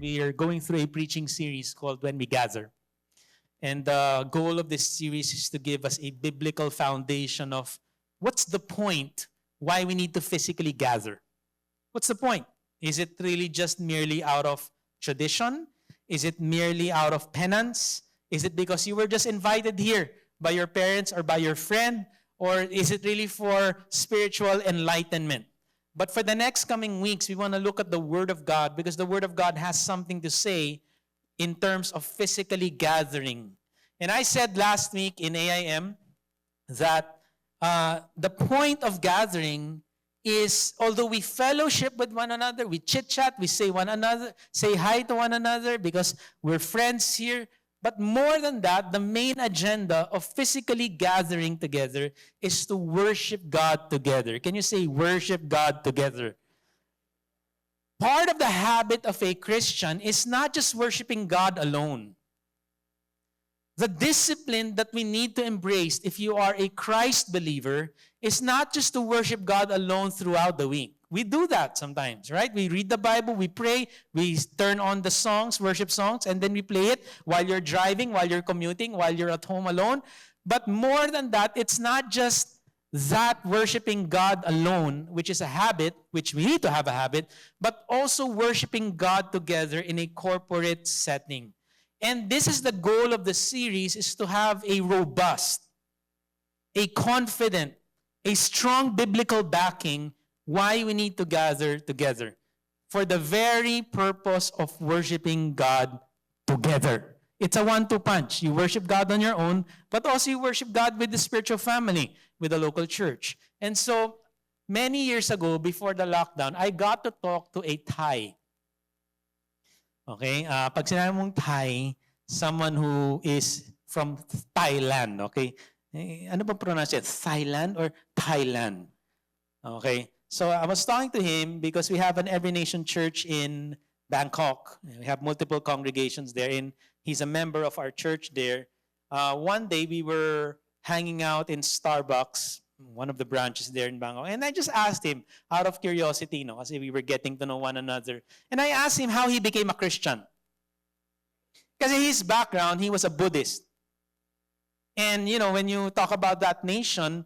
we are going through a preaching series called When We Gather. And the goal of this series is to give us a biblical foundation of what's the point why we need to physically gather. What's the point? Is it really just merely out of tradition? Is it merely out of penance? Is it because you were just invited here by your parents or by your friend? Or is it really for spiritual enlightenment? But for the next coming weeks, we want to look at the Word of God because the Word of God has something to say in terms of physically gathering. And I said last week in AIM that the point of gathering is, although we fellowship with one another, we chit-chat, we say hi to one another because we're friends here. But more than that, the main agenda of physically gathering together is to worship God together. Can you say worship God together? Part of the habit of a Christian is not just worshiping God alone. The discipline that we need to embrace if you are a Christ believer is not just to worship God alone throughout the week. We do that sometimes, right? We read the Bible, we pray, we turn on the songs, worship songs, and then we play it while you're driving, while you're commuting, while you're at home alone. But more than that, it's not just that worshiping God alone, which is a habit, which we need to have a habit, but also worshiping God together in a corporate setting. And this is the goal of the series, is to have a robust, a confident, a strong biblical backing why we need to gather together for the very purpose of worshiping God together. It's a 1-2 punch. You worship God on your own, but also you worship God with the spiritual family, with the local church. And so, many years ago, before the lockdown, I got to talk to a Thai. Okay? Pag sinabi mong Thai, someone who is from Thailand. Okay? Ano ba pronunciation? Thailand or Thailand? Okay? So I was talking to him because we have an Every Nation church in Bangkok. We have multiple congregations there, and he's a member of our church there. One day we were hanging out in Starbucks, one of the branches there in Bangkok, and I just asked him out of curiosity, kasi we were getting to know one another. And I asked him how he became a Christian. Because his background, he was a Buddhist. And when you talk about that nation,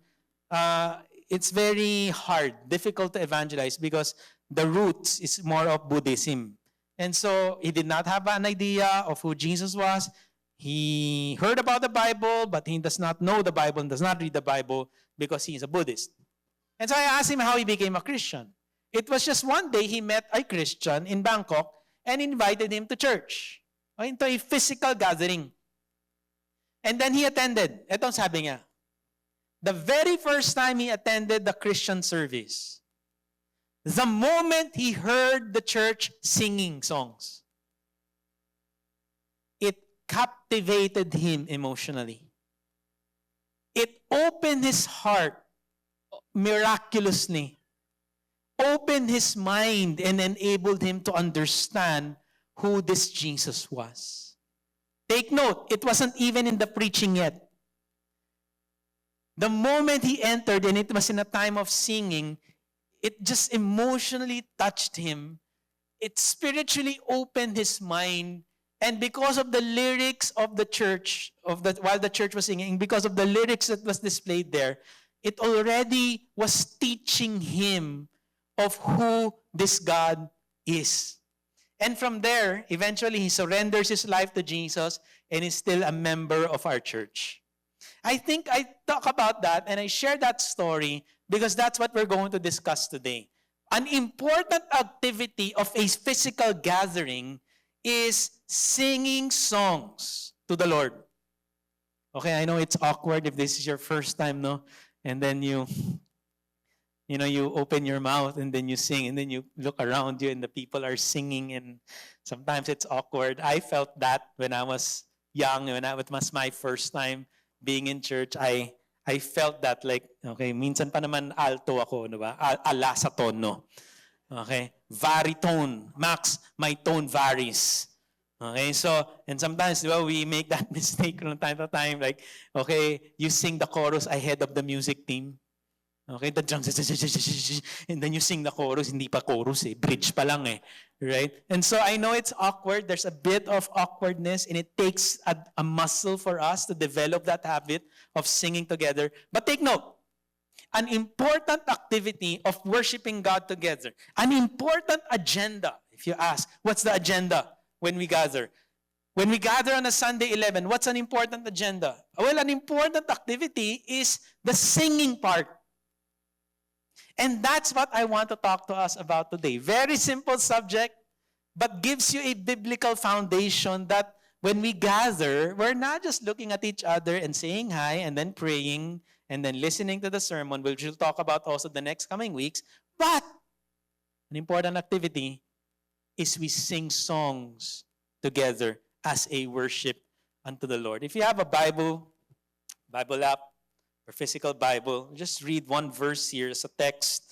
it's very hard, difficult to evangelize because the roots is more of Buddhism. And so he did not have an idea of who Jesus was. He heard about the Bible, but he does not know the Bible and does not read the Bible because he is a Buddhist. And so I asked him how he became a Christian. It was just one day he met a Christian in Bangkok and invited him to church, into a physical gathering. And then he attended. Etong sabi niya, the very first time he attended the Christian service, the moment he heard the church singing songs, it captivated him emotionally. It opened his heart miraculously, opened his mind, and enabled him to understand who this Jesus was. Take note, it wasn't even in the preaching yet. The moment he entered, and it was in a time of singing, it just emotionally touched him. It spiritually opened his mind. And because of the lyrics of the church, while the church was singing, because of the lyrics that was displayed there, it already was teaching him of who this God is. And from there, eventually he surrenders his life to Jesus and is still a member of our church. I think I talk about that and I share that story because that's what we're going to discuss today. An important activity of a physical gathering is singing songs to the Lord. Okay, I know it's awkward if this is your first time, no? And then you open your mouth and then you sing and then you look around you and the people are singing and sometimes it's awkward. I felt that when I was young, when it was my first time being in church, I felt that okay, minsan pa naman alto ako, no ba? Ala sa tono. Okay? Varitone. Max, my tone varies. Okay, so, and sometimes, we make that mistake from time to time. Okay, you sing the chorus ahead of the music team. Okay, the drums, and then you sing the chorus, hindi pa chorus eh, bridge pa lang eh, right? And so I know it's awkward, there's a bit of awkwardness, and it takes a muscle for us to develop that habit of singing together. But take note, an important activity of worshiping God together, an important agenda, if you ask, what's the agenda when we gather? When we gather on a Sunday 11, what's an important agenda? Well, an important activity is the singing part. And that's what I want to talk to us about today. Very simple subject, but gives you a biblical foundation that when we gather, we're not just looking at each other and saying hi and then praying and then listening to the sermon, which we'll talk about also the next coming weeks. But an important activity is we sing songs together as a worship unto the Lord. If you have a Bible app, or physical Bible, just read one verse here as a text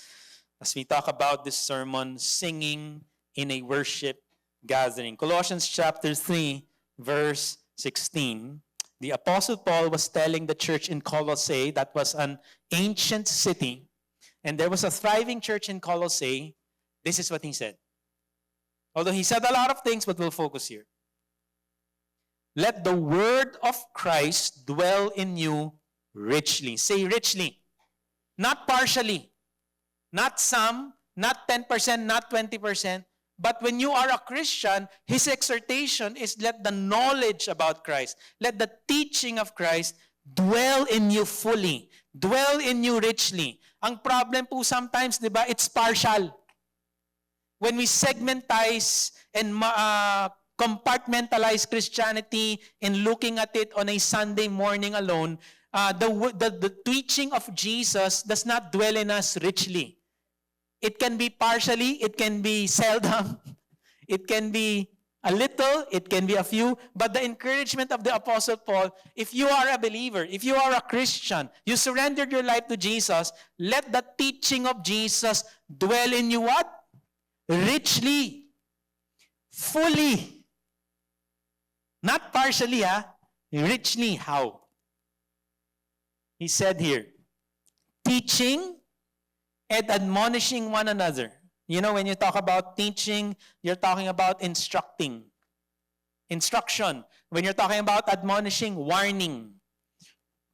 as we talk about this sermon, singing in a worship gathering. Colossians chapter 3, verse 16. The Apostle Paul was telling the church in Colossae, that was an ancient city, and there was a thriving church in Colossae. This is what he said. Although he said a lot of things, but we'll focus here. Let the word of Christ dwell in you richly. Say richly. Not partially. Not some, not 10%, not 20%. But when you are a Christian, his exhortation is let the knowledge about Christ, let the teaching of Christ dwell in you fully. Dwell in you richly. Ang problem po sometimes, di ba, it's partial. When we segmentize and compartmentalize Christianity in looking at it on a Sunday morning alone, the teaching of Jesus does not dwell in us richly. It can be partially, it can be seldom, it can be a little, it can be a few, but the encouragement of the Apostle Paul, if you are a believer, if you are a Christian, you surrendered your life to Jesus, let the teaching of Jesus dwell in you what? Richly, fully, not partially, richly. How? He said here, teaching and admonishing one another. You know, when you talk about teaching, you're talking about instructing. Instruction. When you're talking about admonishing, warning.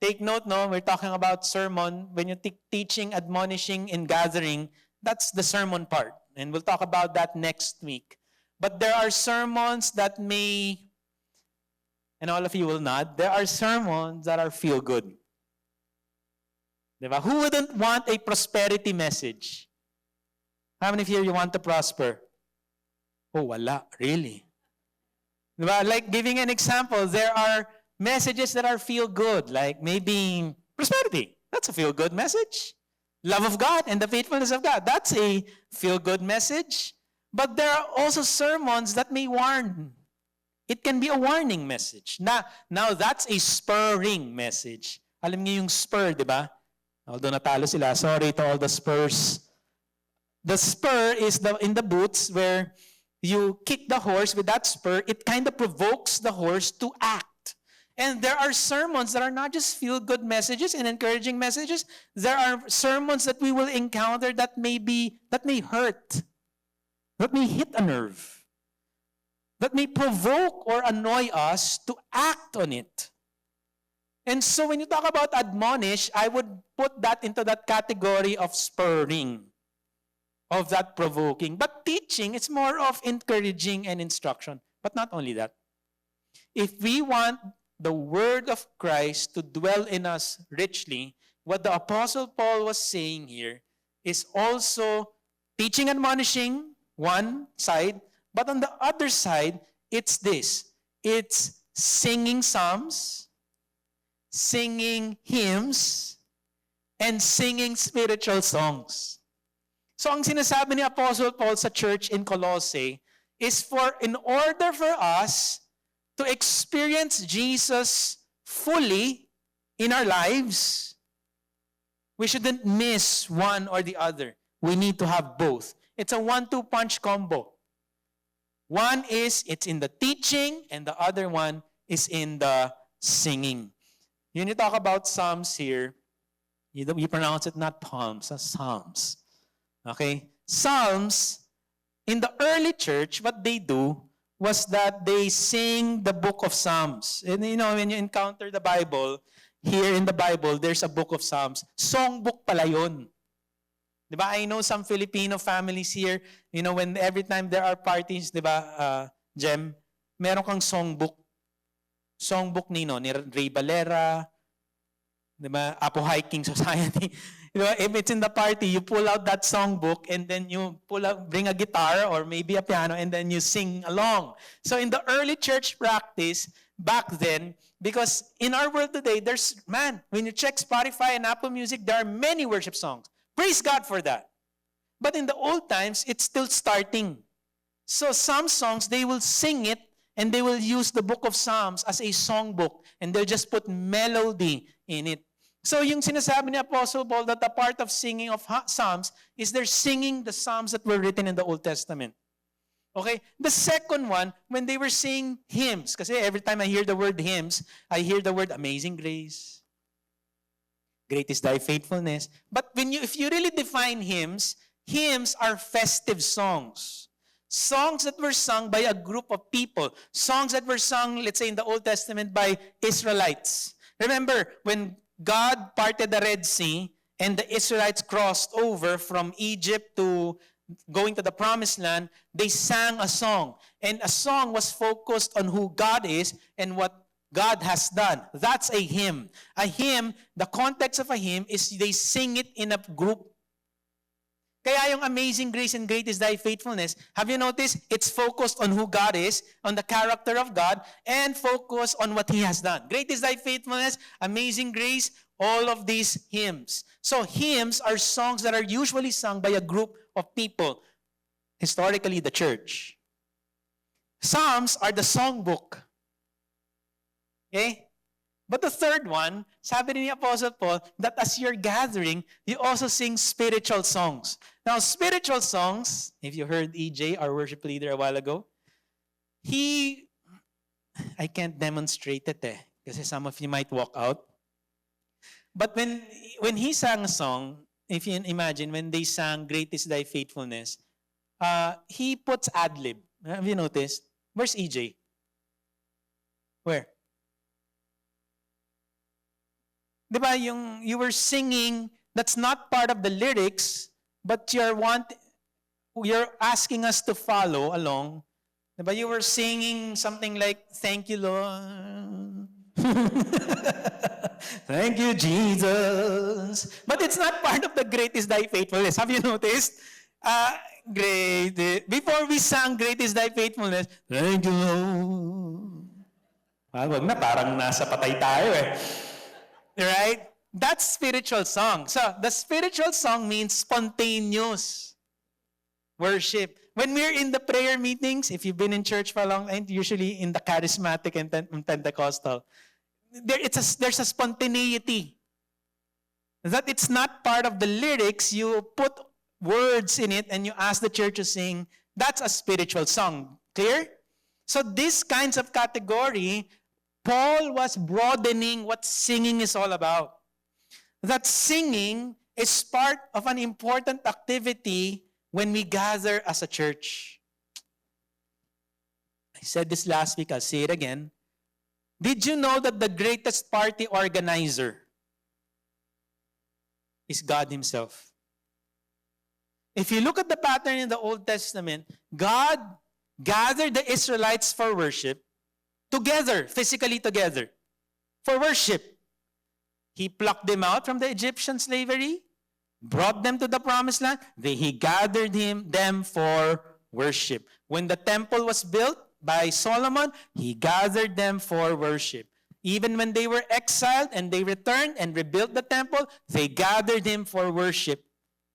Take note, no? We're talking about sermon. When you're teaching, admonishing, in gathering, that's the sermon part. And we'll talk about that next week. But there are sermons that may, and all of you will nod, there are sermons that are feel good. Diba? Who wouldn't want a prosperity message? How many of you want to prosper? Oh, wala. Really? Diba? Like giving an example, there are messages that are feel good, like maybe prosperity. That's a feel good message. Love of God and the faithfulness of God. That's a feel good message. But there are also sermons that may warn. It can be a warning message. Now that's a spurring message. Alam niyo yung spur, di ba? Although natalo sila, sorry to all the Spurs. The spur is in the boots where you kick the horse with that spur. It kind of provokes the horse to act. And there are sermons that are not just feel-good messages and encouraging messages. There are sermons that we will encounter that may hurt, that may hit a nerve, that may provoke or annoy us to act on it. And so when you talk about admonish, I would put that into that category of spurring, of that provoking. But teaching, it's more of encouraging and instruction. But not only that. If we want the word of Christ to dwell in us richly, what the Apostle Paul was saying here is also teaching, admonishing, one side, but on the other side, it's this. It's singing psalms, singing hymns, and singing spiritual songs. So ang sinasabi ni Apostle Paul sa church in Colossae is in order for us to experience Jesus fully in our lives, we shouldn't miss one or the other. We need to have both. It's a 1-2 punch combo. One is it's in the teaching, and the other one is in the singing. When you talk about Psalms here, You pronounce it not palms, psalms. Okay? Psalms, in the early church, what they do was that they sing the book of Psalms. And when you encounter the Bible, here in the Bible, there's a book of Psalms. Songbook pala yun. Diba? I know some Filipino families here, when every time there are parties, diba, Jem, meron kang songbook. Songbook ni Ray Valera, diba? Apo Hiking Society. Diba? If it's in the party, you pull out that songbook and then you bring a guitar or maybe a piano and then you sing along. So in the early church practice, back then, because in our world today, when you check Spotify and Apple Music, there are many worship songs. Praise God for that. But in the old times, it's still starting. So some songs, they will sing it and they will use the book of Psalms as a songbook and they'll just put melody in it. So yung sinasabi ni Apostle Paul that the part of singing of Psalms is they're singing the Psalms that were written in the Old Testament. Okay? The second one, when they were singing hymns, kasi every time I hear the word hymns, I hear the word Amazing Grace. Great is thy faithfulness. But if you really define hymns are festive songs. Songs that were sung by a group of people. Songs that were sung, let's say in the Old Testament, by Israelites. Remember, when God parted the Red Sea and the Israelites crossed over from Egypt to going to the Promised Land, they sang a song. And a song was focused on who God is and what God has done. That's a hymn. A hymn, the context of a hymn is they sing it in a group. Kaya yung Amazing Grace and Great is Thy Faithfulness, have you noticed? It's focused on who God is, on the character of God, and focused on what He has done. Great is Thy Faithfulness, Amazing Grace, all of these hymns. So hymns are songs that are usually sung by a group of people, historically the church. Psalms are the songbook. Okay? But the third one, sabi ni Apostle Paul, that as you're gathering, you also sing spiritual songs. Now, spiritual songs, if you heard EJ, our worship leader a while ago, I can't demonstrate it kasi some of you might walk out. But when he sang a song, if you imagine, when they sang, Great is Thy Faithfulness, he puts ad-lib. Have you noticed? Where's EJ? Where? Diba, you were singing, that's not part of the lyrics, but you're asking us to follow along. Diba, you were singing something like, thank you, Lord. Thank you, Jesus. But it's not part of the Great is Thy Faithfulness. Have you noticed? Great. Before we sang Great is Thy Faithfulness, thank you, Lord. Wag na, parang nasa patay tayo Right? That's spiritual song. So, the spiritual song means spontaneous worship. When we're in the prayer meetings, if you've been in church for a long time, usually in the charismatic and Pentecostal, there's a spontaneity. That it's not part of the lyrics, you put words in it and you ask the church to sing, that's a spiritual song. Clear? So these kinds of category, Paul was broadening what singing is all about. That singing is part of an important activity when we gather as a church. I said this last week, I'll say it again. Did you know that the greatest party organizer is God Himself? If you look at the pattern in the Old Testament, God gathered the Israelites for worship, together, physically together, for worship. He plucked them out from the Egyptian slavery, brought them to the Promised Land. He gathered them for worship. When the temple was built by Solomon, He gathered them for worship. Even when they were exiled and they returned and rebuilt the temple, they gathered Him for worship.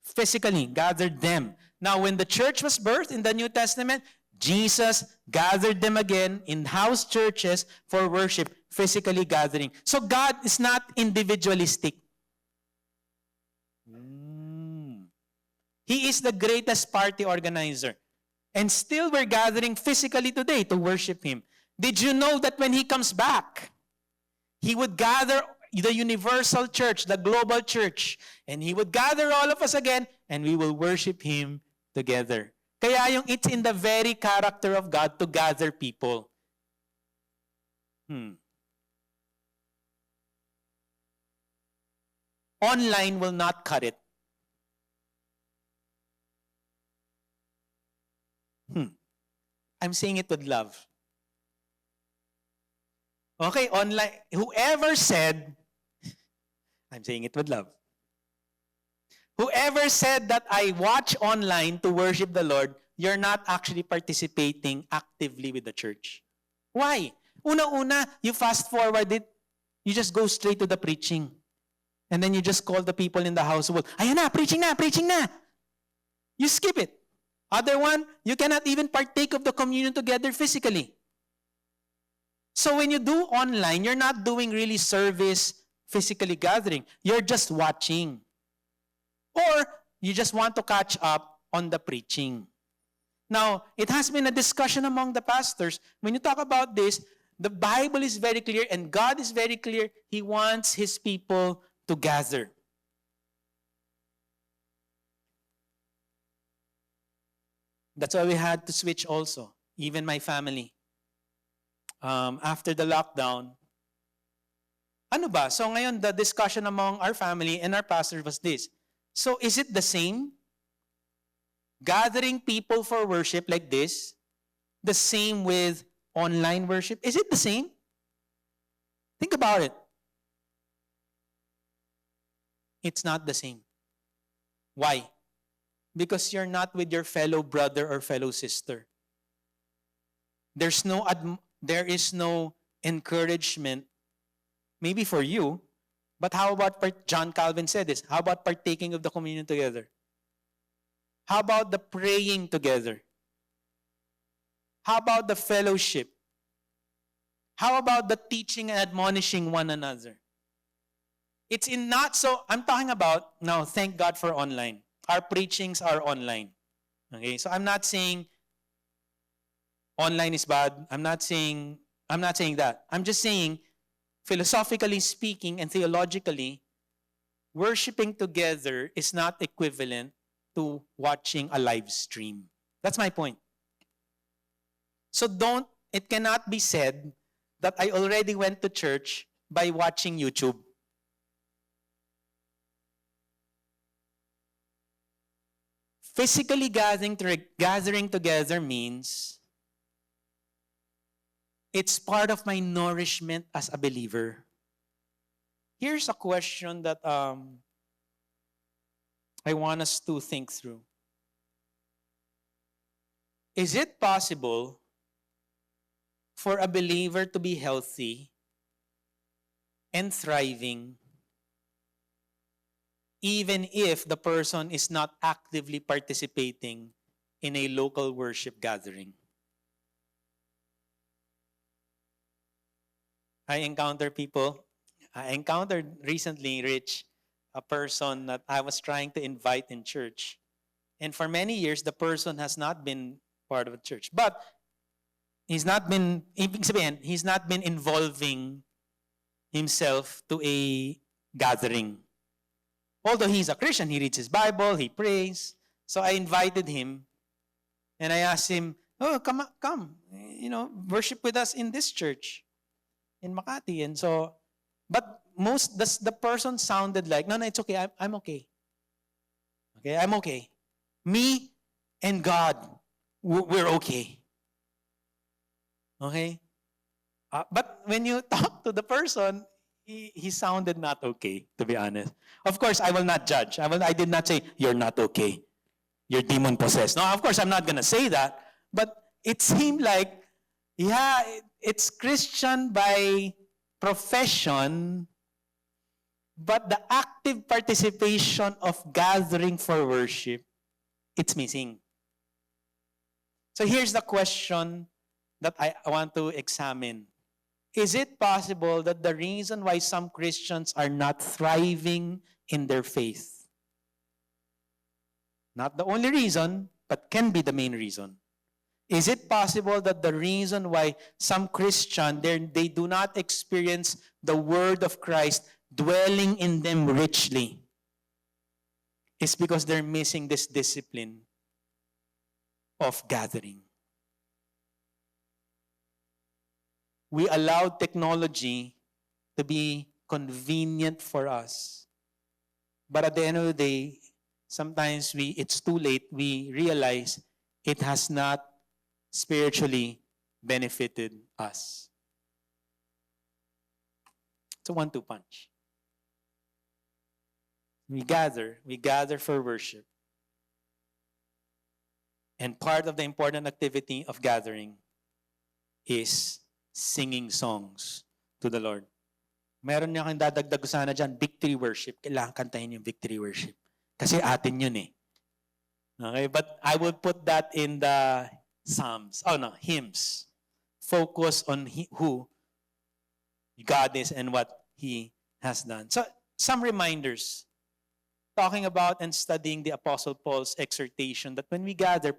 Physically gathered them. Now, when the church was birthed in the New Testament, Jesus gathered them again in house churches for worship, physically gathering. So God is not individualistic. He is the greatest party organizer. And still we're gathering physically today to worship Him. Did you know that when He comes back, He would gather the universal church, the global church. And He would gather all of us again and we will worship Him together. Kaya yung it's in the very character of God to gather people. Online will not cut it. I'm saying it with love. Okay, online, whoever said, I'm saying it with love. Whoever said that I watch online to worship the Lord, you're not actually participating actively with the church. Why? Una-una, you fast forward it, you just go straight to the preaching. And then you just call the people in the household, ayan na, preaching na, preaching na. You skip it. Other one, you cannot even partake of the communion together physically. So when you do online, you're not doing really service, physically gathering. You're just watching. Or you just want to catch up on the preaching. Now, it has been a discussion among the pastors. When you talk about this, the Bible is very clear and God is very clear. He wants His people to gather. That's why we had to switch also, even my family. After the lockdown, ano ba? So ngayon, the discussion among our family and our pastor was this. So is it the same? Gathering people for worship like this, the same with online worship? Is it the same? Think about it. It's not the same. Why? Because you're not with your fellow brother or fellow sister. There is no encouragement, maybe for you, but how about, John Calvin said this, how about partaking of the communion together? How about the praying together? How about the fellowship? How about the teaching and admonishing one another? It's in not so, I'm talking about, now thank God for online. Our preachings are online. Okay, so I'm not saying online is bad. I'm not saying that. I'm just saying, philosophically speaking and theologically, worshiping together is not equivalent to watching a live stream. That's my point. So it cannot be said that I already went to church by watching YouTube. Physically gathering together means it's part of my nourishment as a believer. Here's a question that I want us to think through. Is it possible for a believer to be healthy and thriving even if the person is not actively participating in a local worship gathering? I encountered recently, Rich, a person that I was trying to invite in church. And for many years, the person has not been part of a church. But he's not been involving himself to a gathering. Although he's a Christian, he reads his Bible, he prays. So I invited him and I asked him, oh, come, worship with us in this church in Makati. And so, but the person sounded like, no, it's okay, I'm okay. Okay, I'm okay. Me and God, we're okay. Okay? But when you talk to the person, he sounded not okay, to be honest. Of course, I will not judge. I did not say, you're not okay. You're demon-possessed. No, of course, I'm not going to say that. But it seemed like, yeah, it's Christian by profession, but the active participation of gathering for worship, it's missing. So here's the question that I want to examine. Is it possible that the reason why some Christians are not thriving in their faith, not the only reason, but can be the main reason, is it possible that the reason why some Christian, they do not experience the word of Christ dwelling in them richly, is because they're missing this discipline of gathering. We allowed technology to be convenient for us. But at the end of the day, sometimes it's too late. We realize it has not spiritually benefited us. It's a 1-2 punch. We gather for worship. And part of the important activity of gathering is singing songs to the Lord. Meron niya kang dadagdag ko sana dyan, victory worship. Kailangan kantahin yung victory worship. Kasi atin yun eh. Okay, but I would put that in the Psalms. Hymns. Focus on who God is and what He has done. So, some reminders. Talking about and studying the Apostle Paul's exhortation that when we gather,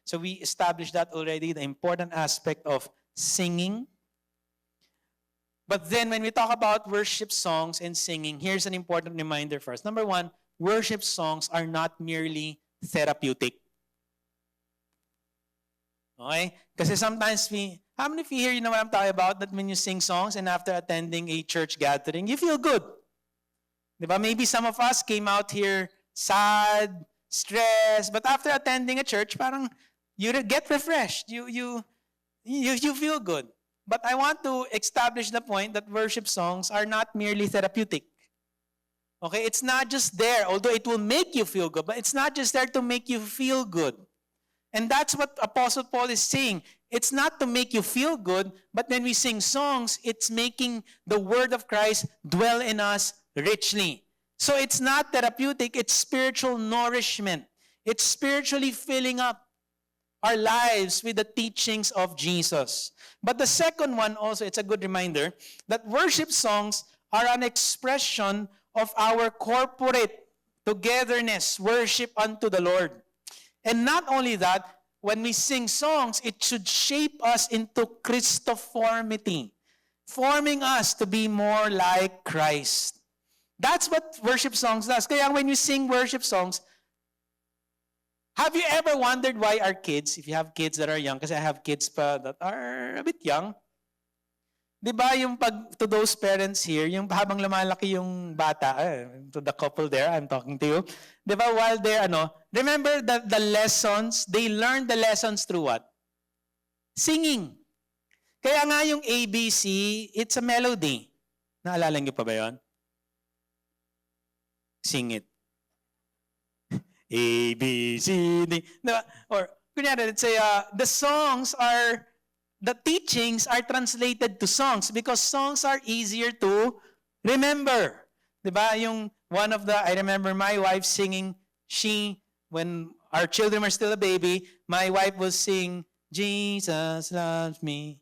so we established that already, the important aspect of singing. But then when we talk about worship songs and singing, here's an important reminder for us. Number one, worship songs are not merely therapeutic. Okay? Kasi sometimes how many of you here, you know what I'm talking about? That when you sing songs and after attending a church gathering, you feel good. Diba? Maybe some of us came out here sad, stressed, but after attending a church, parang you get refreshed. You feel good. But I want to establish the point that worship songs are not merely therapeutic. Okay, it's not just there, although it will make you feel good, but it's not just there to make you feel good. And that's what Apostle Paul is saying. It's not to make you feel good, but when we sing songs, it's making the word of Christ dwell in us richly. So it's not therapeutic, it's spiritual nourishment. It's spiritually filling up our lives with the teachings of Jesus. But the second one also, it's a good reminder that worship songs are an expression of our corporate togetherness, worship unto the Lord. And not only that, when we sing songs, it should shape us into Christoformity, forming us to be more like Christ. That's what worship songs does. Kaya when you sing worship songs, have you ever wondered why our kids, if you have kids that are young, because I have kids pa that are a bit young, di ba yung to those parents here, yung habang lumalaki yung bata, to the couple there, I'm talking to you, di ba while they're, remember the lessons, they learn the lessons through what? Singing. Kaya nga yung ABC, it's a melody. Naalala niyo pa ba yun? Sing it. A, B, C, D. Diba? Or, kunyari, let's say, the teachings are translated to songs because songs are easier to remember. Diba? I remember my wife singing, when our children were still a baby, my wife will sing, Jesus loves me.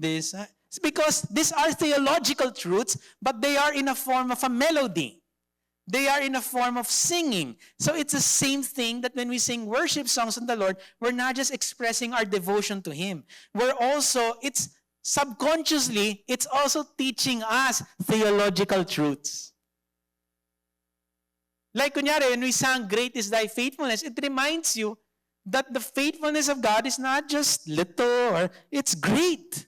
It's because these are theological truths, but they are in a form of a melody. They are in a form of singing. So it's the same thing that when we sing worship songs on the Lord, we're not just expressing our devotion to Him. It's subconsciously, it's also teaching us theological truths. Like kunyari, when we sang, Great is Thy Faithfulness, it reminds you that the faithfulness of God is not just little, it's great.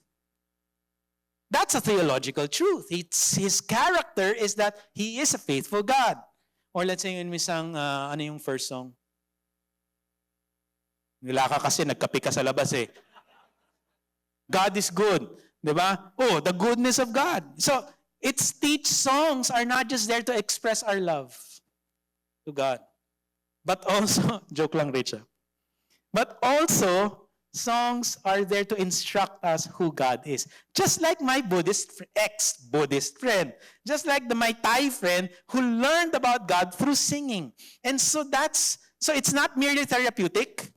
That's a theological truth. His character is that He is a faithful God. Or let's say when we sang, ano yung first song? Nila ka kasi, nagkape ka sa labas eh. God is good. Diba? Oh, the goodness of God. So, songs are not just there to express our love to God. But also, joke lang, Rachel. But also, songs are there to instruct us who God is. Just like my ex-Buddhist friend. Just like my Thai friend who learned about God through singing. And so it's not merely therapeutic.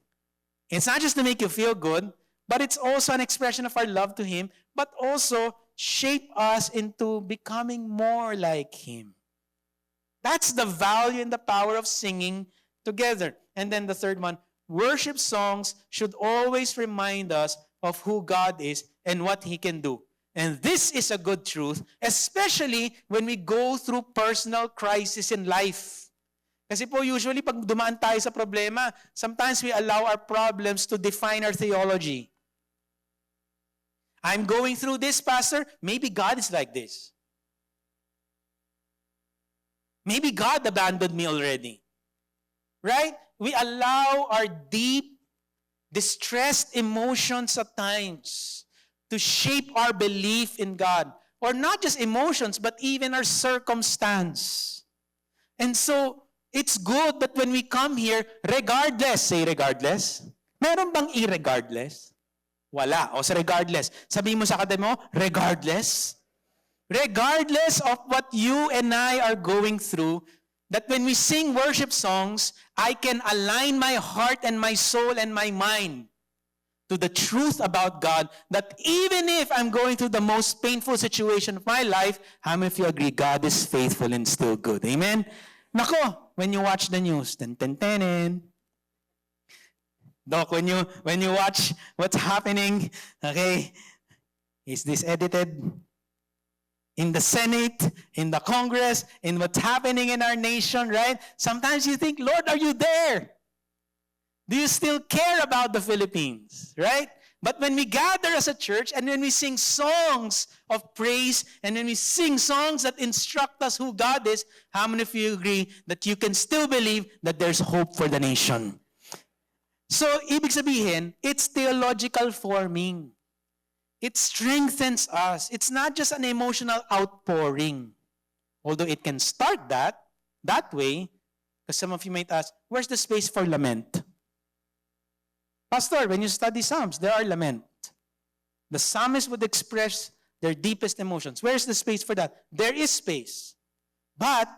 It's not just to make you feel good, but it's also an expression of our love to Him, but also shape us into becoming more like Him. That's the value and the power of singing together. And then the third one, worship songs should always remind us of who God is and what He can do. And this is a good truth, especially when we go through personal crisis in life. Kasi po usually pag dumaan tayo sa problema, sometimes we allow our problems to define our theology. I'm going through this, Pastor. Maybe God is like this. Maybe God abandoned me already. Right? We allow our deep, distressed emotions at times to shape our belief in God. Or not just emotions, but even our circumstance. And so, it's good that when we come here, regardless, say regardless. Meron bang irregardless? Wala. O sa regardless. Sabihin mo sa katabi mo, regardless. Regardless of what you and I are going through, that when we sing worship songs, I can align my heart and my soul and my mind to the truth about God, that even if I'm going through the most painful situation of my life, how many of you agree God is faithful and still good? Amen? Nako, when you watch the news, Doc, when you watch what's happening, okay, is this edited? In the Senate, in the Congress, in what's happening in our nation, right? Sometimes you think, Lord, are you there? Do you still care about the Philippines, right? But when we gather as a church and when we sing songs of praise and when we sing songs that instruct us who God is, how many of you agree that you can still believe that there's hope for the nation? So, ibig sabihin, it's theological forming. It strengthens us. It's not just an emotional outpouring. Although it can start that way, because some of you might ask, where's the space for lament? Pastor, when you study Psalms, there are lament. The psalmist would express their deepest emotions. Where's the space for that? There is space. But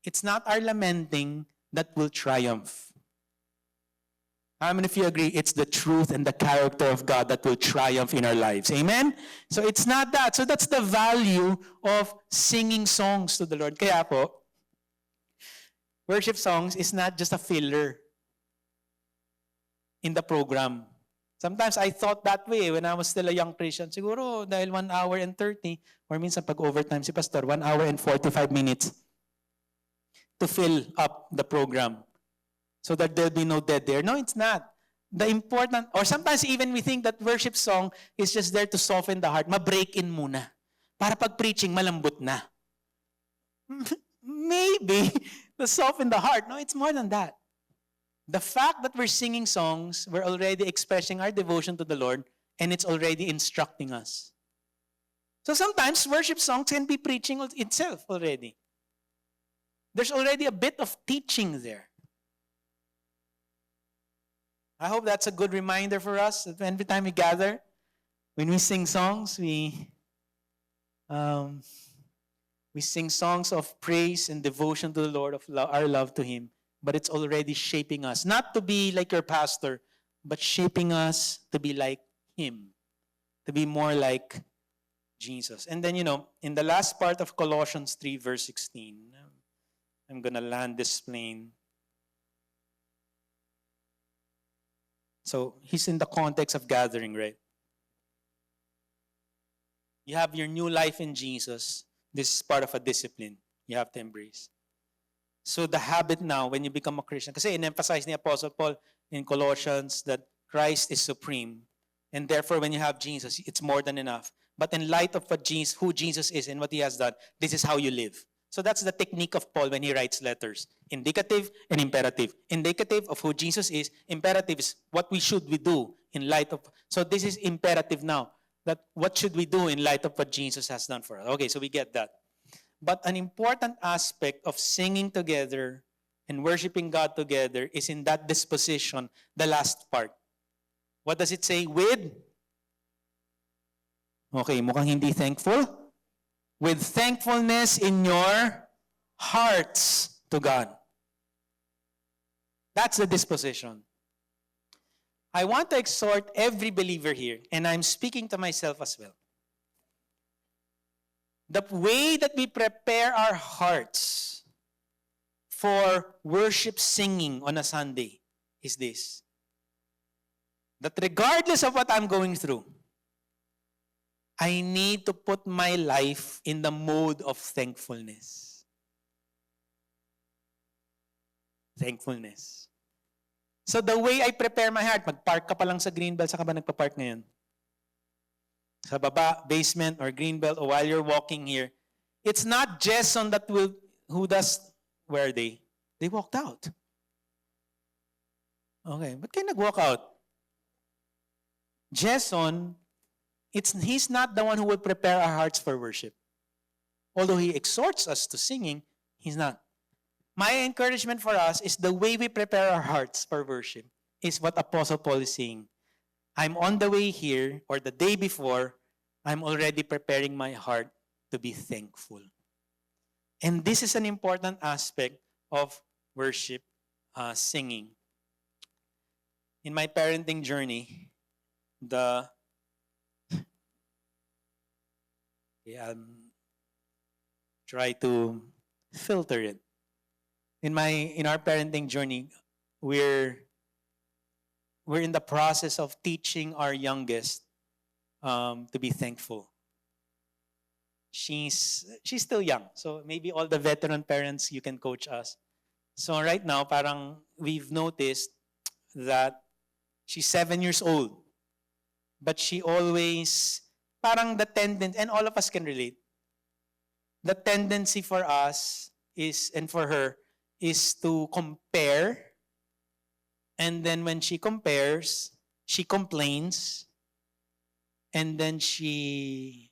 it's not our lamenting that will triumph. How many of you agree it's the truth and the character of God that will triumph in our lives? Amen? So it's not that. So that's the value of singing songs to the Lord. Kaya po, worship songs is not just a filler in the program. Sometimes I thought that way when I was still a young Christian. Siguro dahil 1 hour and 30, or minsan pag overtime si Pastor, 1 hour and 45 minutes to fill up the program, so that there'll be no dead there. No, it's not. The important, or sometimes even we think that worship song is just there to soften the heart. Ma-break in muna. Para pag preaching, malambot na. Maybe to soften the heart. No, it's more than that. The fact that we're singing songs, we're already expressing our devotion to the Lord, and it's already instructing us. So sometimes worship songs can be preaching itself already. There's already a bit of teaching there. I hope that's a good reminder for us that every time we gather, when we sing songs, we sing songs of praise and devotion to the Lord, of our love to Him. But it's already shaping us, not to be like your pastor, but shaping us to be like Him, to be more like Jesus. And then, in the last part of Colossians 3, verse 16, I'm going to land this plane. So he's in the context of gathering, right? You have your new life in Jesus. This is part of a discipline you have to embrace. So the habit now, when you become a Christian, kasi in-emphasize ni Apostle Paul in Colossians that Christ is supreme. And therefore, when you have Jesus, it's more than enough. But in light of who Jesus is and what He has done, this is how you live. So that's the technique of Paul when he writes letters. Indicative and imperative. Indicative of who Jesus is. Imperative is what we do in light of. So this is imperative now. That what should we do in light of what Jesus has done for us? Okay, so we get that. But an important aspect of singing together and worshiping God together is in that disposition, the last part. What does it say? With? Okay, mukhang hindi thankful. With thankfulness in your hearts to God. That's the disposition. I want to exhort every believer here, and I'm speaking to myself as well. The way that we prepare our hearts for worship singing on a Sunday is this. That regardless of what I'm going through, I need to put my life in the mode of thankfulness. Thankfulness. So the way I prepare my heart, magpark ka pa lang sa Greenbelt, saan ka ba nagpa-park ngayon? Sa baba, basement, or Greenbelt, or while you're walking here, it's not Jason that will, who does, where are they? They walked out. Okay, ba't kayo nag-walk out? Jason, he's not the one who will prepare our hearts for worship. Although he exhorts us to singing, he's not. My encouragement for us is the way we prepare our hearts for worship is what Apostle Paul is saying. I'm on the way here, or the day before, I'm already preparing my heart to be thankful. And this is an important aspect of worship, singing. In my parenting journey, try to filter it. In our parenting journey, we're in the process of teaching our youngest to be thankful. She's still young, so maybe all the veteran parents, you can coach us. So right now, parang we've noticed that she's 7 years old, but she always, parang the tendency, and all of us can relate, the tendency for us is, and for her, is to compare. And then when she compares, she complains. And then she's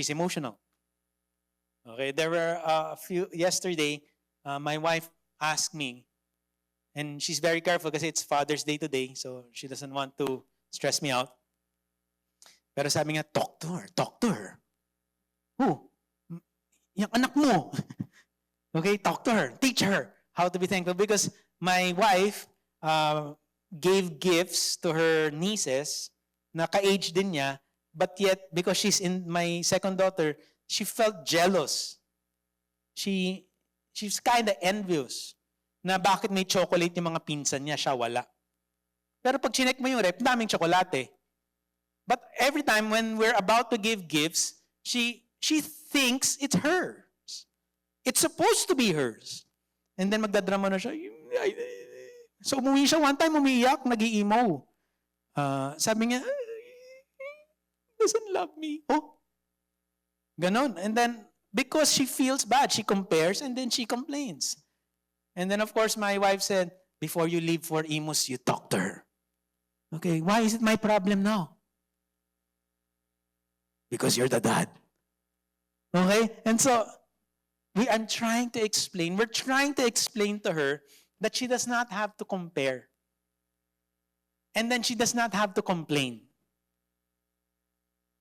emotional. Okay, there were a few, yesterday, my wife asked me, and she's very careful because it's Father's Day today, so she doesn't want to stress me out. Pero sabi nga, talk to her. Who? Yung anak mo. Okay, talk to her. Teach her how to be thankful. Because my wife gave gifts to her nieces na ka-age din niya, but yet, because she's in my second daughter, she felt jealous. She's kind of envious na bakit may chocolate yung mga pinsan niya, siya wala. Pero pag chinek mo yung rep, daming tsokolate. But every time when we're about to give gifts, she thinks it's hers. It's supposed to be hers. And then magdadrama na siya. So umuwi siya, one time umiiyak, nag-i-emo. Sabi niya, doesn't love me. Oh, ganon. And then, because she feels bad, she compares and then she complains. And then of course, my wife said, before you leave for Imus, you talk to her. Okay, why is it my problem now? Because you're the dad. Okay? And so, we're trying to explain to her that she does not have to compare. And then she does not have to complain.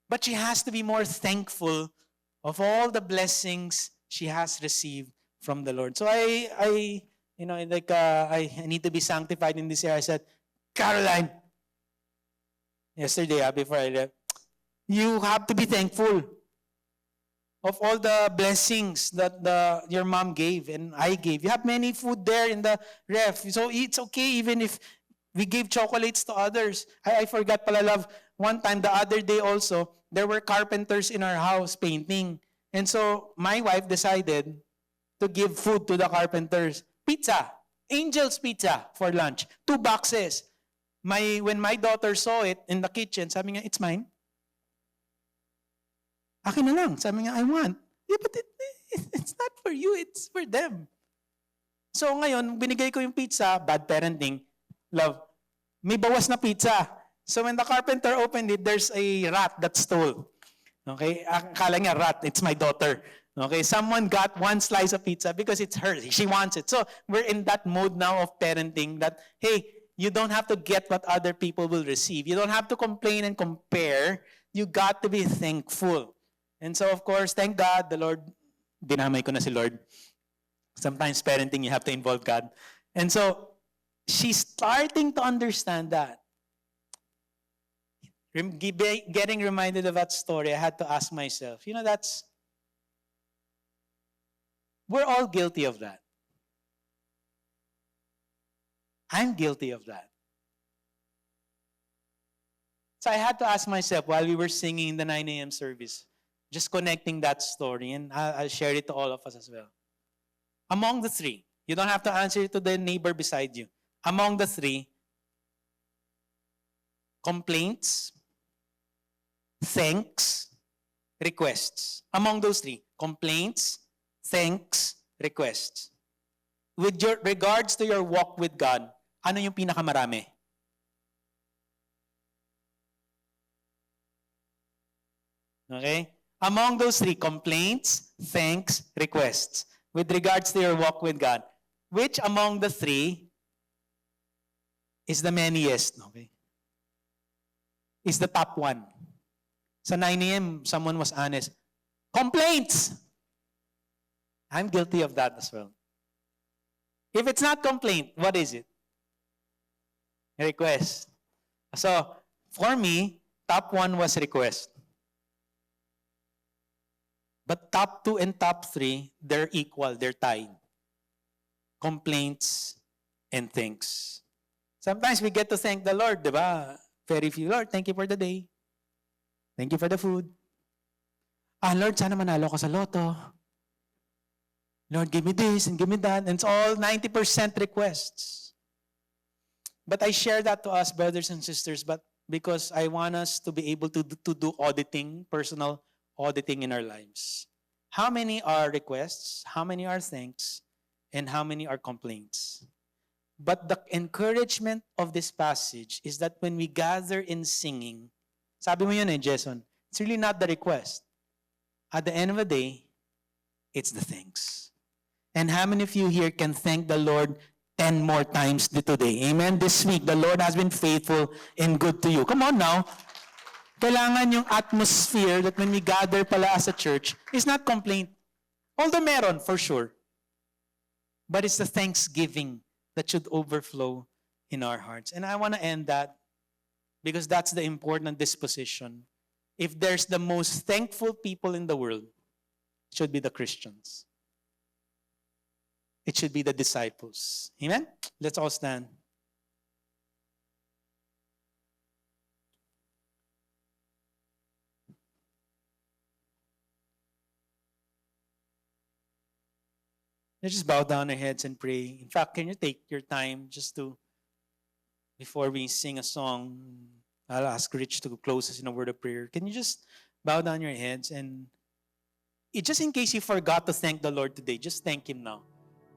But she has to be more thankful of all the blessings she has received from the Lord. So I need to be sanctified in this area. I said, Caroline, yesterday before I left, you have to be thankful of all the blessings that your mom gave and I gave. You have many food there in the ref. So it's okay even if we gave chocolates to others. I forgot pala, love. One time, the other day also, there were carpenters in our house painting. And so my wife decided to give food to the carpenters. Pizza. Angel's Pizza for lunch. 2 boxes. When my daughter saw it in the kitchen, sabi niya, it's mine. Akin na lang. Sabi niya, I want. Yeah, but it's not for you. It's for them. So ngayon, binigay ko yung pizza, bad parenting. Love, may bawas na pizza. So when the carpenter opened it, there's a rat that stole. Okay? Akala niya rat, it's my daughter. Okay? Someone got 1 slice of pizza because it's hers. She wants it. So we're in that mode now of parenting that, hey, you don't have to get what other people will receive. You don't have to complain and compare. You got to be thankful. And so of course, thank God, the Lord, dinamay ko na si Lord. Sometimes parenting, you have to involve God. And so, she's starting to understand that. Getting reminded of that story, I had to ask myself, we're all guilty of that. I'm guilty of that. So I had to ask myself while we were singing in the 9 a.m. service, just connecting that story, and I'll share it to all of us as well. Among the three, you don't have to answer it to the neighbor beside you. Among the three, complaints, thanks, requests. Among those three, complaints, thanks, requests. With your regards to your walk with God, ano yung pinakamarami? Okay? Among those three, complaints, thanks, requests. With regards to your walk with God, which among the three is the manyest? Okay? Is the top one? Sa 9 a.m., someone was honest. Complaints! I'm guilty of that as well. If it's not complaint, what is it? Request. So, for me, top one was request. But top 2 and top 3, they're equal, they're tied. Complaints and thanks. Sometimes we get to thank the Lord, di ba? Very few. Lord, thank you for the day. Thank you for the food. Lord, sana manalo ko sa loto. Lord, give me this and give me that. And it's all 90% requests. But I share that to us, brothers and sisters, but because I want us to be able to do auditing, personal auditing in our lives. How many are requests? How many are thanks? And how many are complaints? But the encouragement of this passage is that when we gather in singing, sabi mo yun Jason, it's really not the request. At the end of the day, it's the thanks. And how many of you here can thank the Lord 10 more times today? Amen? This week, the Lord has been faithful and good to you. Come on now. Kailangan yung atmosphere that when we gather pala as a church is not complaint. Although meron, for sure. But it's the thanksgiving that should overflow in our hearts. And I want to end that because that's the important disposition. If there's the most thankful people in the world, it should be the Christians. It should be the disciples. Amen? Let's all stand. Let's just bow down our heads and pray. In fact, can you take your time just to, before we sing a song, I'll ask Rich to close us in a word of prayer. Can you just bow down your heads and just in case you forgot to thank the Lord today, just thank Him now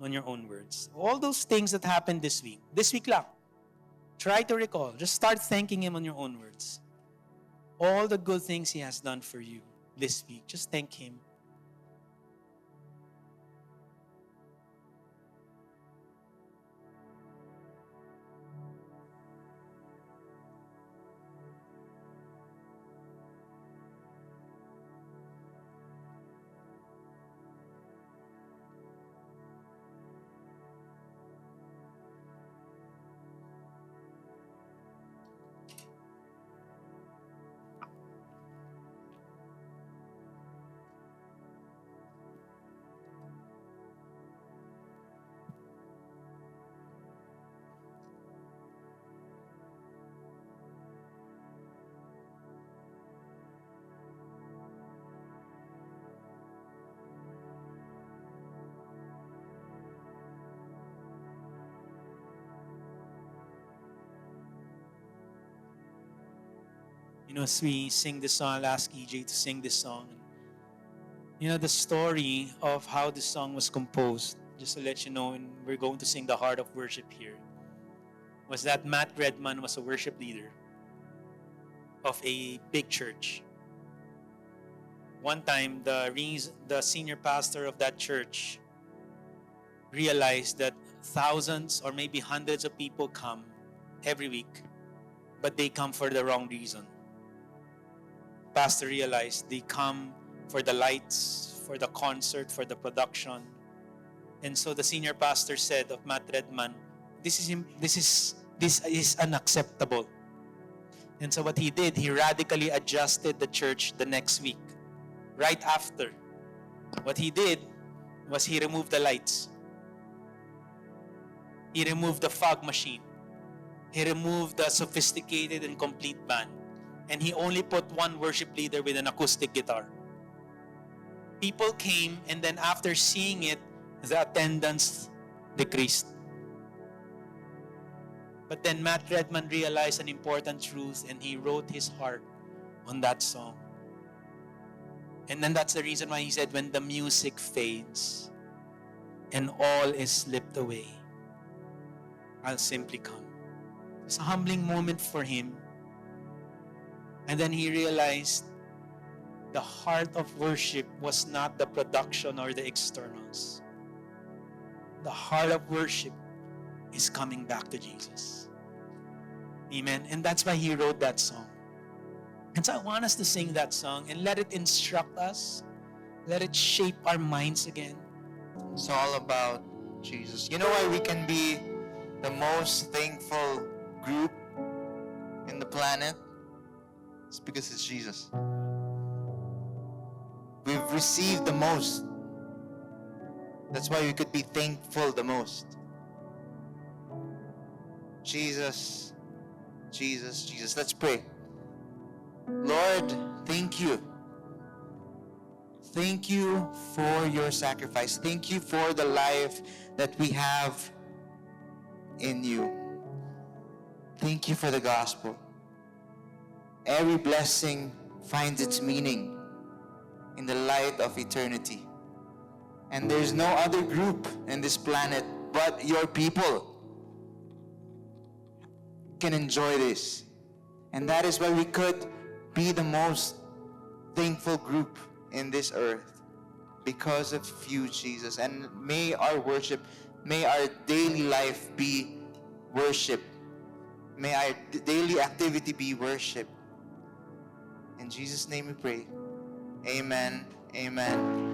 on your own words. All those things that happened this week lang, try to recall. Just start thanking Him on your own words. All the good things He has done for you this week, just thank Him. You know, as we sing this song, I'll ask EJ to sing this song. You know, the story of how this song was composed, just to let you know, and we're going to sing the heart of worship here, was that Matt Redman was a worship leader of a big church. One time, the senior pastor of that church realized that thousands or maybe hundreds of people come every week, but they come for the wrong reason. Pastor realized they come for the lights, for the concert, for the production. And so the senior pastor said of Matt Redman, this is unacceptable. And so what he did, he radically adjusted the church the next week. Right after, what he did was he removed the lights. He removed the fog machine. He removed the sophisticated and complete band. and he only put one worship leader with an acoustic guitar. People came, and then after seeing it, the attendance decreased. But then Matt Redman realized an important truth, and he wrote his heart on that song. And then that's the reason why he said, when the music fades and all is slipped away, I'll simply come. It's a humbling moment for him. And then he realized the heart of worship was not the production or the externals. The heart of worship is coming back to Jesus. Amen. And that's why he wrote that song. And so I want us to sing that song and let it instruct us. Let it shape our minds again. It's all about Jesus. You know why we can be the most thankful group in the planet? It's because it's Jesus. We've received the most. That's why we could be thankful the most. Jesus, Jesus, Jesus. Let's pray. Lord, thank you. Thank you for your sacrifice. Thank you for the life that we have in you. Thank you for the gospel. Every blessing finds its meaning in the light of eternity. And there's no other group in this planet but your people can enjoy this. And that is why we could be the most thankful group in this earth, because of you, Jesus. And may our worship, may our daily life be worship. May our daily activity be worship. In Jesus' name we pray. Amen. Amen.